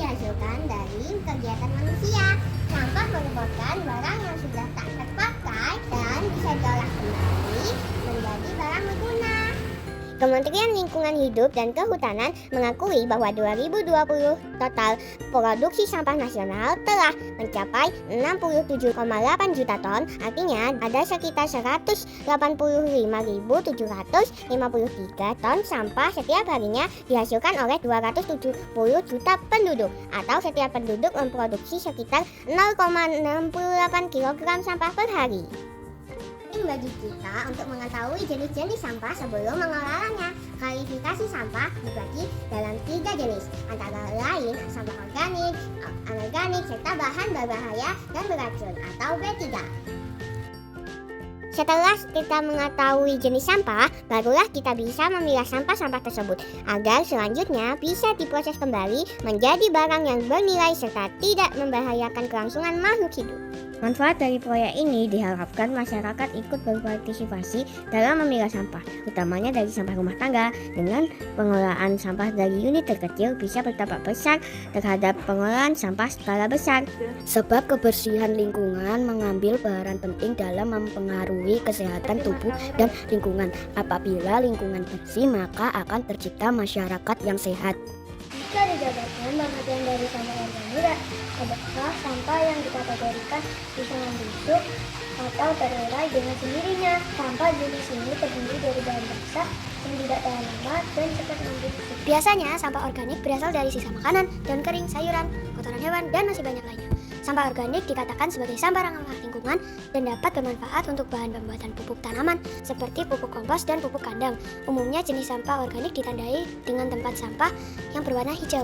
dihasilkan dari kegiatan manusia. Sampah merupakan barang yang sudah tak terpakai dan bisa diolah kembali menjadi barang berguna. Kementerian Lingkungan Hidup dan Kehutanan mengakui bahwa 2020 total produksi sampah nasional telah mencapai 67,8 juta ton. Artinya ada sekitar 185.753 ton sampah setiap harinya dihasilkan oleh 270 juta penduduk, atau setiap penduduk memproduksi sekitar 0,68 kg sampah per hari. Bagi kita untuk mengetahui jenis-jenis sampah sebelum mengolahnya. Klasifikasi sampah dibagi dalam 3 jenis, antara lain sampah organik, anorganik, serta bahan berbahaya dan beracun atau B3. Setelah kita mengetahui jenis sampah, barulah kita bisa memilah sampah-sampah tersebut agar selanjutnya bisa diproses kembali menjadi barang yang bernilai serta tidak membahayakan kelangsungan makhluk hidup. Manfaat dari proyek ini diharapkan masyarakat ikut berpartisipasi dalam memilah sampah, utamanya dari sampah rumah tangga. Dengan pengolahan sampah dari unit terkecil bisa berdampak besar terhadap pengolahan sampah skala besar. Sebab kebersihan lingkungan mengambil peran penting dalam mempengaruhi kesehatan tubuh dan lingkungan. Apabila lingkungan bersih, maka akan tercipta masyarakat yang sehat. Jika dijabarkan pengertian dari sampah organik, adakah sampah yang dikategorikan bisa membusuk atau terurai dengan sendirinya? Sampah jenis ini terdiri dari bahan basah yang tidak tahan lama dan cepat membusuk. Biasanya sampah organik berasal dari sisa makanan, daun kering, sayuran, kotoran hewan, dan masih banyak lainnya. Sampah organik dikatakan sebagai sampah ramah lingkungan dan dapat bermanfaat untuk bahan pembuatan pupuk tanaman seperti pupuk kompos dan pupuk kandang. Umumnya jenis sampah organik ditandai dengan tempat sampah yang berwarna hijau.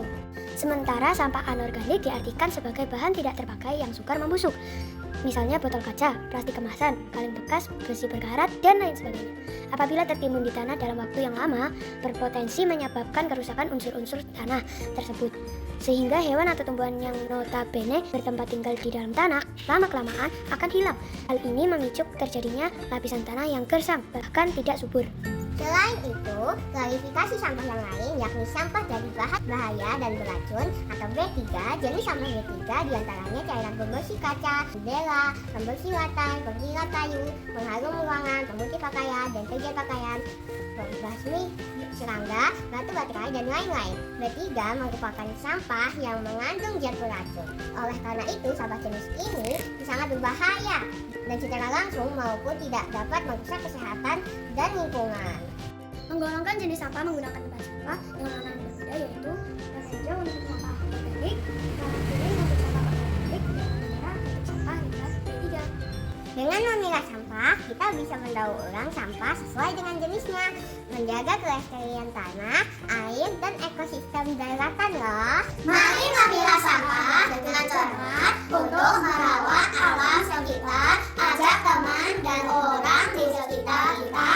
Sementara sampah anorganik diartikan sebagai bahan tidak terpakai yang sukar membusuk. Misalnya botol kaca, plastik kemasan, kaleng bekas, besi berkarat, dan lain sebagainya. Apabila tertimbun di tanah dalam waktu yang lama, berpotensi menyebabkan kerusakan unsur-unsur tanah tersebut. Sehingga hewan atau tumbuhan yang notabene bertempat tinggal di dalam tanah, lama-kelamaan akan hilang. Hal ini memicu terjadinya lapisan tanah yang gersam, bahkan tidak subur. Selain itu, klasifikasi sampah yang lain yakni sampah dari bahan bahaya dan beracun atau B3. Jenis sampah B3 diantaranya cairan pembersih kaca, jendela, pembersih lantai, penjilat kayu, pengharum ruangan, pemutih pakaian, dan penjahit pakaian, pembasmi serangga, batu baterai, dan lain-lain. B3 merupakan sampah yang mengandung zat beracun. Oleh karena itu, sampah jenis ini sangat berbahaya dan secara langsung maupun tidak dapat merusak kesehatan dan lingkungan. Menggolongkan jenis sampah menggunakan tempat sampah dengan warna yang berbeda, yaitu warna hijau untuk sampah organik, warna kuning untuk sampah organik, dan merah untuk sampah lintas B3. Dengan memilah sampah, kita bisa mendaur ulang sampah sesuai dengan jenisnya, menjaga kelestarian tanah, air, dan ekosistem daratan loh. Mari memilah sampah dengan cermat untuk merawat alam sekitar. Ajak teman dan orang di sekitar kita